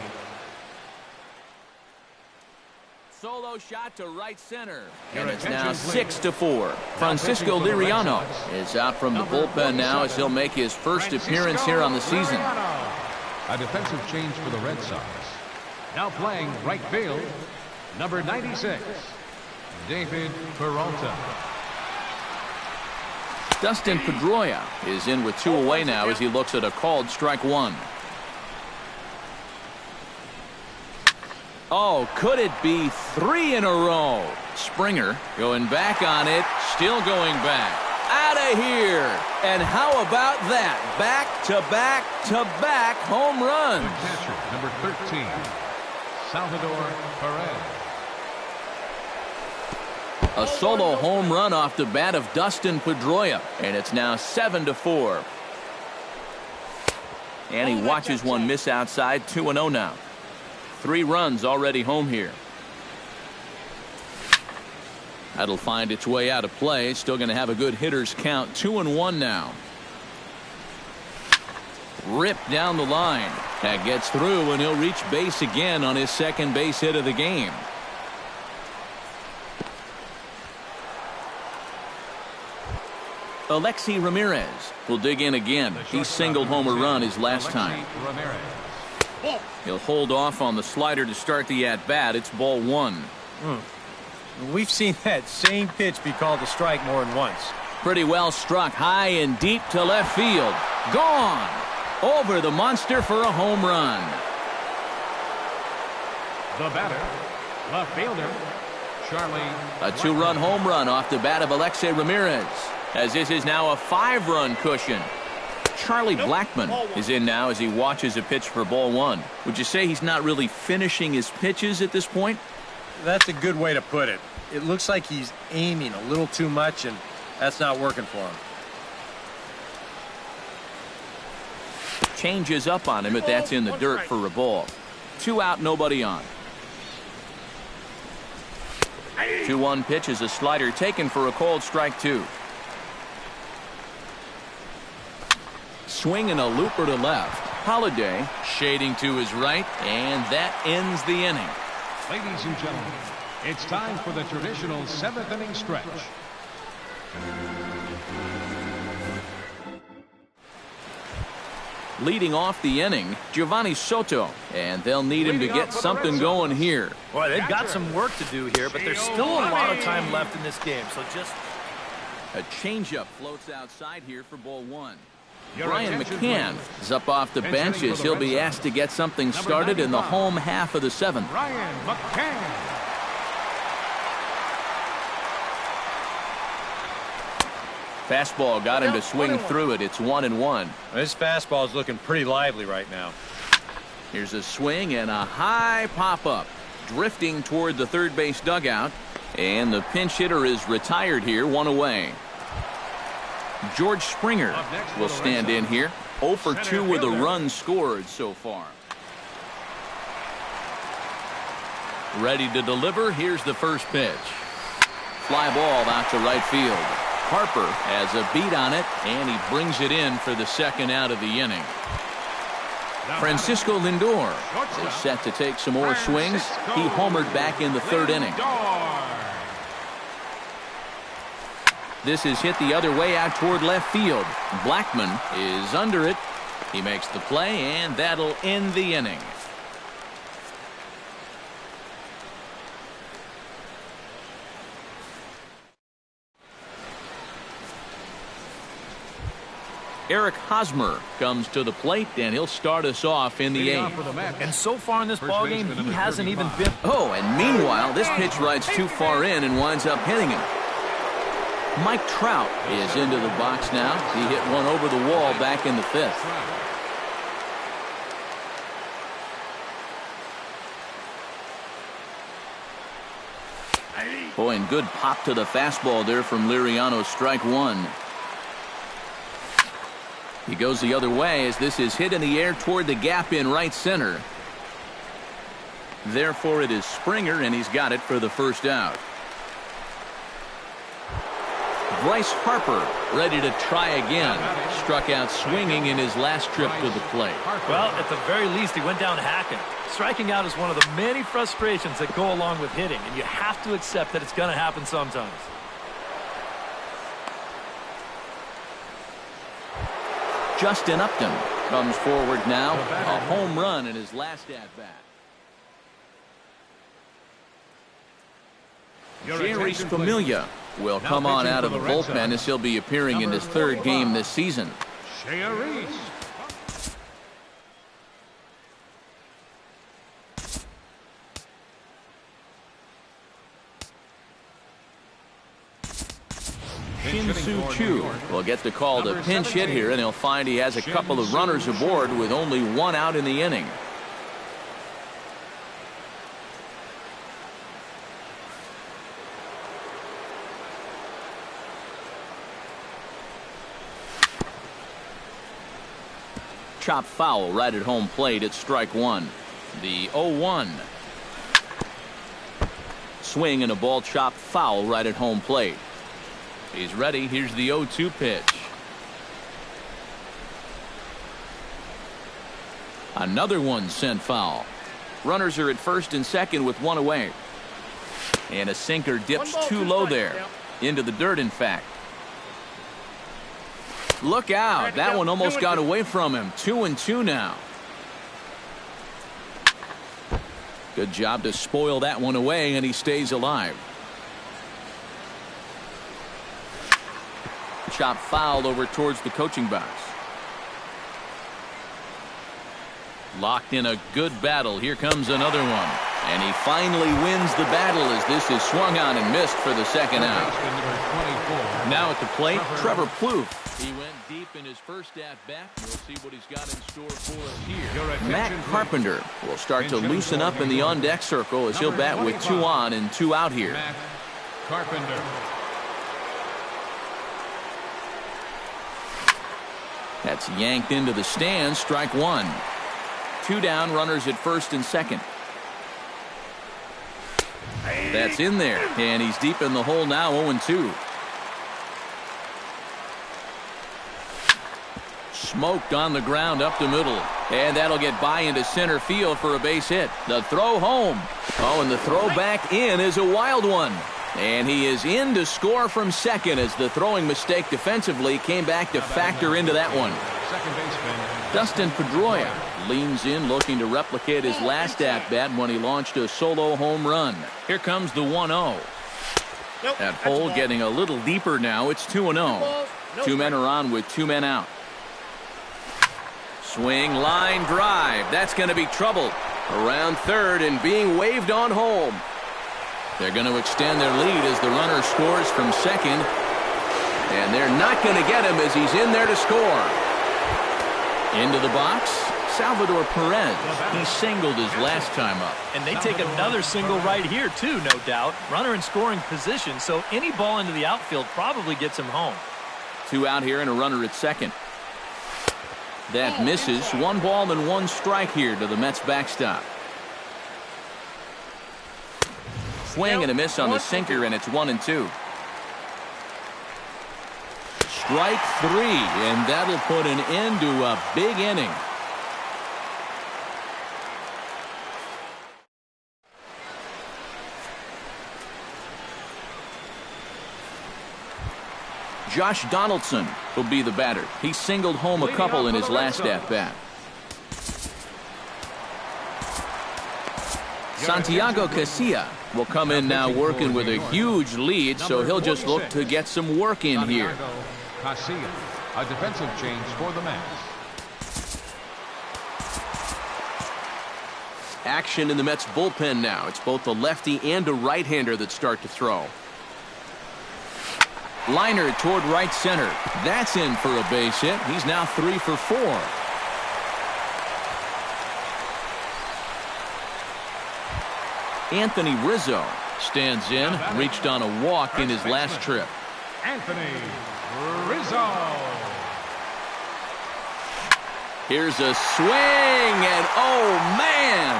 Speaker 1: Solo shot to right center, and it's now 6-4. Francisco Liriano is out from the bullpen now as he'll make his first appearance here on the season.
Speaker 2: A defensive change for the Red Sox. Now playing right field, number 96, David Peralta.
Speaker 1: Dustin Pedroia is in with 2 away now as he looks at a called strike 1. Oh, could it be 3 in a row? Springer going back on it, still going back. Out of here. And how about that? Back-to-back-to-back home runs.
Speaker 2: The catcher, number 13, Salvador Perez.
Speaker 1: A solo home run off the bat of Dustin Pedroia, and it's now 7-4. And he watches one miss outside, 2-0 now. 3 runs already home here. That'll find its way out of play. Still going to have a good hitter's count. 2-1 now. Ripped down the line. That gets through, and he'll reach base again on his second base hit of the game. Alexi Ramirez will dig in again. He singled home a run his last time. He'll hold off on the slider to start the at-bat. It's ball 1.
Speaker 6: We've seen that same pitch be called a strike more than once.
Speaker 1: Pretty well struck high and deep to left field. Gone! Over the monster for a home run.
Speaker 2: The batter, left fielder, Charlie.
Speaker 1: A 2-run home run off the bat of Alexi Ramirez, as this is now a 5-run cushion. Charlie Blackmon is in now as he watches a pitch for ball 1. Would you say he's not really finishing his pitches at this point?
Speaker 6: That's a good way to put it. It looks like he's aiming a little too much, and that's not working for him.
Speaker 1: Changes up on him, but that's in the dirt for a ball. 2 out, nobody on. 2-1 pitch is a slider taken for a called strike 2. Swing and a looper to left. Holiday shading to his right, and that ends the inning.
Speaker 2: Ladies and gentlemen, it's time for the traditional 7th inning stretch.
Speaker 1: Leading off the inning, Giovanni Soto, and they'll need him to get something going here.
Speaker 3: Boy, they've got some work to do here, but there's still a lot of time left in this game, so just...
Speaker 1: A changeup floats outside here for ball 1. Brian McCann is up off the bench as he'll be asked to get something started in the home half of the 7th.
Speaker 2: Brian McCann.
Speaker 1: Fastball got him to swing through it. It's 1-1.
Speaker 6: This fastball is looking pretty lively right now.
Speaker 1: Here's a swing and a high pop-up. Drifting toward the third base dugout. And the pinch hitter is retired here, 1 away. George Springer will stand in here. 0 for 2 with a run scored so far. Ready to deliver. Here's the first pitch. Fly ball out to right field. Harper has a beat on it, and he brings it in for the 2nd out of the inning. Francisco Lindor is set to take some more swings. He homered back in the 3rd inning. This is hit the other way out toward left field. Blackmon is under it. He makes the play, and that'll end the inning. Eric Hosmer comes to the plate, and he'll start us off in the 8th.
Speaker 3: And so far in this ballgame, he hasn't even been...
Speaker 1: Oh, and meanwhile, this pitch rides too far in and winds up hitting him. Mike Trout is into the box now. He hit one over the wall back in the 5th. Boy, and good pop to the fastball there from Liriano. Strike one. He goes the other way as this is hit in the air toward the gap in right center. Therefore, it is Springer, and he's got it for the first out. Bryce Harper ready to try again. Struck out swinging in his last trip to the plate.
Speaker 3: Well, at the very least, he went down hacking. Striking out is one of the many frustrations that go along with hitting, and you have to accept that it's going to happen sometimes.
Speaker 1: Justin Upton comes forward now. A home run in his last at-bat. Jerry Familia will come on out of the bullpen as he'll be appearing in his third game this season. Shin-Soo Choo will get the call to pinch hit here, and he'll find he has a couple of runners aboard with only one out in the inning. Chop foul right at home plate at strike one. The 0-1. Swing and a ball chopped foul right at home plate. He's ready. Here's the 0-2 pitch. Another one sent foul. Runners are at first and second with one away. And a sinker dips too low there. Into the dirt, in fact. Look out. That one almost got away from him. 2-2 now. Good job to spoil that one away, and he stays alive. Chop fouled over towards the coaching box. Locked in a good battle. Here comes another one. And he finally wins the battle as this is swung on and missed for the second out. Now at the plate, Trevor Plouffe. He went deep in his first at-bat. We'll see what he's got in store for us here. Matt Carpenter will start to loosen up in the on-deck circle as he'll bat with 2 on and 2 out here.
Speaker 2: Matt Carpenter.
Speaker 1: That's yanked into the stands. Strike one. 2 down, runners at first and second. That's in there, and he's deep in the hole now. 0-2. Smoked on the ground up the middle, and that'll get by into center field for a base hit. The throw home. Oh, and the throw back in is a wild one. And he is in to score from second as the throwing mistake defensively came back to factor into that one.
Speaker 2: Second baseman
Speaker 1: Dustin Pedroia leans in looking to replicate his last at-bat when he launched a solo home run. Here comes the 1-0. That hole getting a little deeper now. It's 2-0. 2 men are on with 2 men out. Swing, line drive. That's going to be trouble. Around third and being waved on home. They're going to extend their lead as the runner scores from second. And they're not going to get him as he's in there to score. Into the box, Salvador Perez. He singled his last time up.
Speaker 3: And they take another single right here, too, no doubt. Runner in scoring position, so any ball into the outfield probably gets him home.
Speaker 1: 2 out here and a runner at second. That misses. 1 ball and 1 strike here to the Mets backstop. Swing and a miss on the sinker, and it's 1-2. Strike 3, and that'll put an end to a big inning. Josh Donaldson will be the batter. He singled home a couple in his last at-bat. Santiago Casilla will come in now working with a huge lead, so he'll just look to get some work in here.
Speaker 2: Casilla, a defensive change for the Mets.
Speaker 1: Action in the Mets bullpen now. It's both a lefty and a right-hander that start to throw. Liner toward right center. That's in for a base hit. He's now 3 for 4. Anthony Rizzo Stands in, reached on a walk in his last trip.
Speaker 2: Anthony Rizzo.
Speaker 1: Here's a swing, and oh man!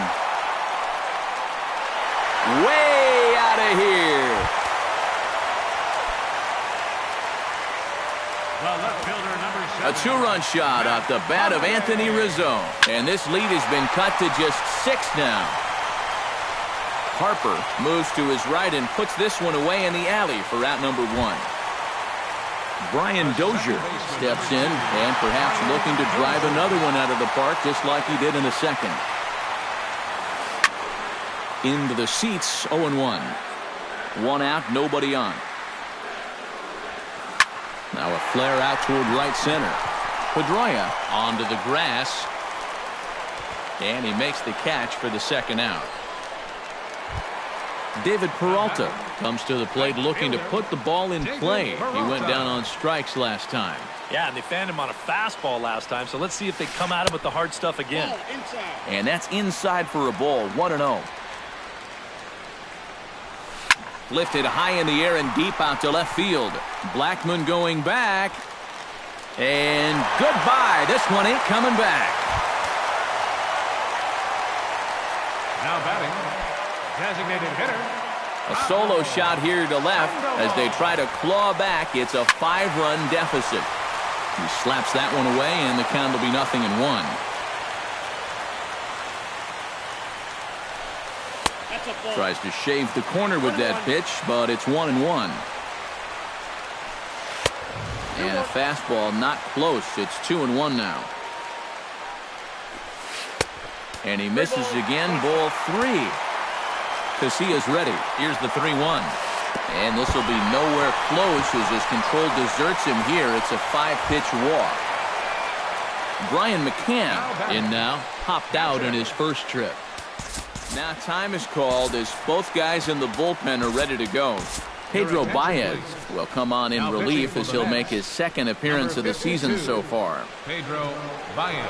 Speaker 1: Way out of here. A two-run shot off the bat of Anthony Rizzo. And this lead has been cut to just 6 now. Harper moves to his right and puts this one away in the alley for out number 1. Brian Dozier steps in and perhaps looking to drive another one out of the park just like he did in the second. Into the seats, 0-1. 1 out, nobody on. Now a flare out toward right center. Pedroia onto the grass. And he makes the catch for the second out. David Peralta comes to the plate looking to put the ball in play. He went down on strikes last time.
Speaker 3: Yeah, and they fanned him on a fastball last time, so let's see if they come at him with the hard stuff again.
Speaker 1: And that's inside for a ball, 1-0. Lifted high in the air and deep out to left field. Blackmon going back. And goodbye. This one ain't coming back.
Speaker 2: Now batting, designated hitter.
Speaker 1: A solo shot here to left as they try to claw back. It's a 5-run deficit. He slaps that one away, and the count will be 0-1. Tries to shave the corner with that pitch, but it's 1-1. And a fastball not close. It's 2-1 now. And he misses again. Ball 3. Casillas ready. Here's the 3-1. And this will be nowhere close as his control deserts him here. It's a 5-pitch walk. Brian McCann in now. Popped out in his first trip. Now time is called as both guys in the bullpen are ready to go. Pedro Baez will come on in relief as he'll make his second appearance of the season so far.
Speaker 2: Pedro Baez.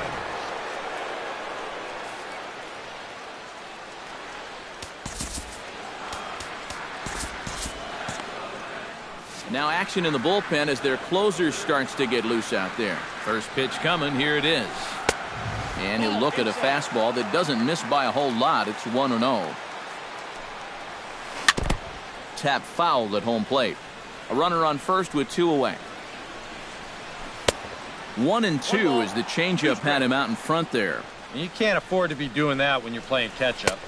Speaker 1: Now action in the bullpen as their closer starts to get loose out there. First pitch coming. Here it is. And he'll look at a fastball that doesn't miss by a whole lot. It's 1-0. Tap foul at home plate. A runner on first with 2 away. 1-2 as the changeup had him out in front there.
Speaker 6: You can't afford to be doing that when you're playing catch-up.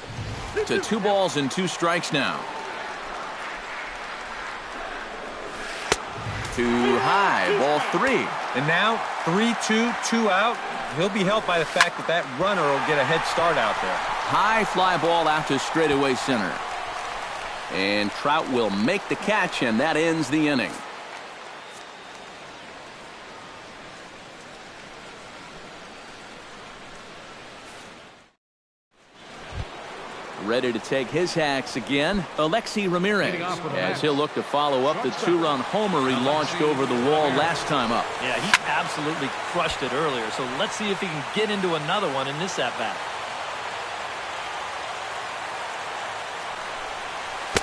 Speaker 1: To 2 balls and 2 strikes now. Too high. Ball 3.
Speaker 6: And now 3-2, 2 out. He'll be helped by the fact that that runner will get a head start out there.
Speaker 1: High fly ball out to straightaway center. And Trout will make the catch, and that ends the inning. Ready to take his hacks again, Alexi Ramirez, as he'll look to follow up the 2-run homer he launched over the wall last time up.
Speaker 3: Yeah, he absolutely crushed it earlier, so let's see if he can get into another one in this at-bat.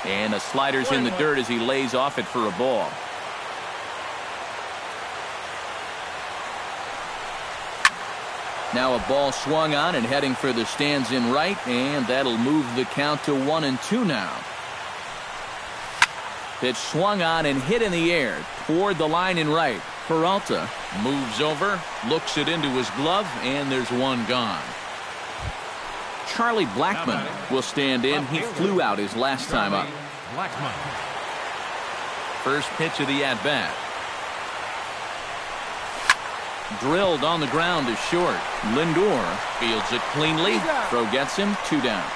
Speaker 1: And the slider's in the dirt as he lays off it for a ball. Now a ball swung on and heading for the stands in right, and that'll move the count to 1-2 now. Pitch swung on and hit in the air toward the line in right. Peralta moves over, looks it into his glove, and there's one gone. Charlie Blackmon will stand in. He flew out his last time up.
Speaker 2: Blackmon.
Speaker 1: First pitch of the at-bat. Drilled on the ground to short. Lindor fields it cleanly. Throw gets him. 2 down.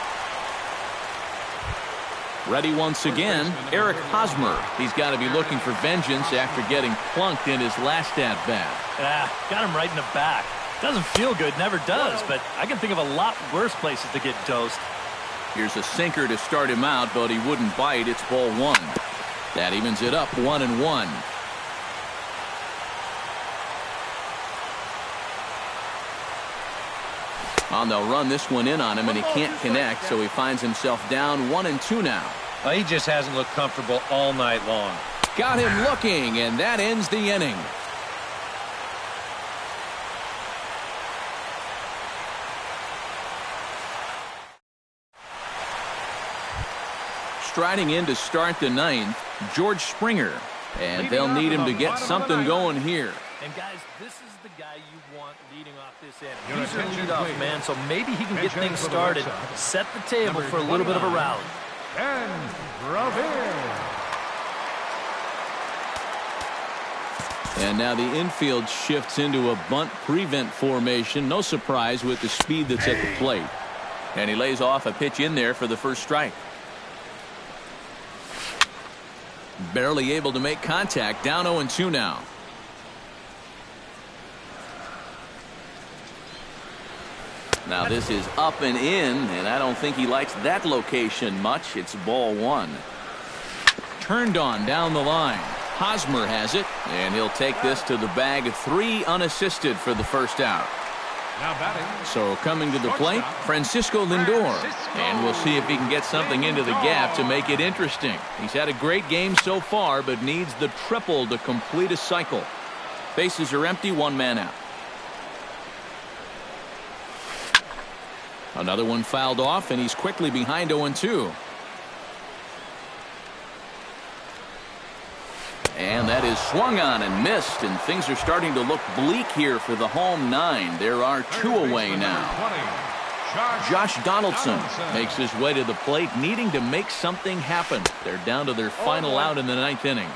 Speaker 1: Ready once again, Eric Hosmer. He's got to be looking for vengeance after getting plunked in his last at-bat.
Speaker 3: Got him right in the back. Doesn't feel good, never does, but I can think of a lot worse places to get dosed.
Speaker 1: Here's a sinker to start him out, but he wouldn't bite. It's ball 1. That evens it up 1-1. They'll run this one in on him, and he can't connect, so he finds himself down 1-2 now.
Speaker 6: Well, he just hasn't looked comfortable all night long.
Speaker 1: Got him looking, and that ends the inning. Striding in to start the ninth, George Springer. And they'll need him to get something going here.
Speaker 3: And guys, this is the guy you want leading off this inning. He's your leadoff man, so maybe he can get things started, set the table for a little bit of a rally.
Speaker 2: And Revere.
Speaker 1: And now the infield shifts into a bunt prevent formation. No surprise with the speed that's at the plate. And he lays off a pitch in there for the first strike. Barely able to make contact. Down 0-2 now. Now this is up and in, and I don't think he likes that location much. It's ball one. Turned on down the line. Hosmer has it, and he'll take this to the bag. 3 unassisted for the first out.
Speaker 2: Now batting.
Speaker 1: So coming to the plate, Francisco Lindor. And we'll see if he can get something into the gap to make it interesting. He's had a great game so far, but needs the triple to complete a cycle. Bases are empty, 1 man out. Another one fouled off, and he's quickly behind 0-2. And that is swung on and missed, and things are starting to look bleak here for the home 9. There are 2 away now. Josh Donaldson makes his way to the plate, needing to make something happen. They're down to their final out in the 9th inning.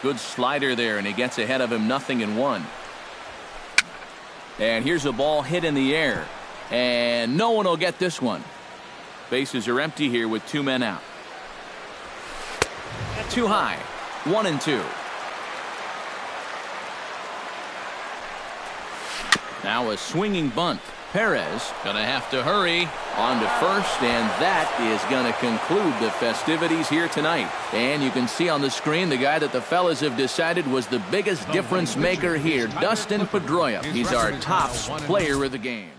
Speaker 1: Good slider there, and he gets ahead of him 0-1. And here's a ball hit in the air, and no one will get this one. Bases are empty here with 2 men out. Too high. 1-2. Now a swinging bunt. Perez gonna have to hurry on to first, and that is gonna conclude the festivities here tonight. And you can see on the screen the guy that the fellas have decided was the biggest difference maker here, Dustin Pedroia. He's our top player of the game.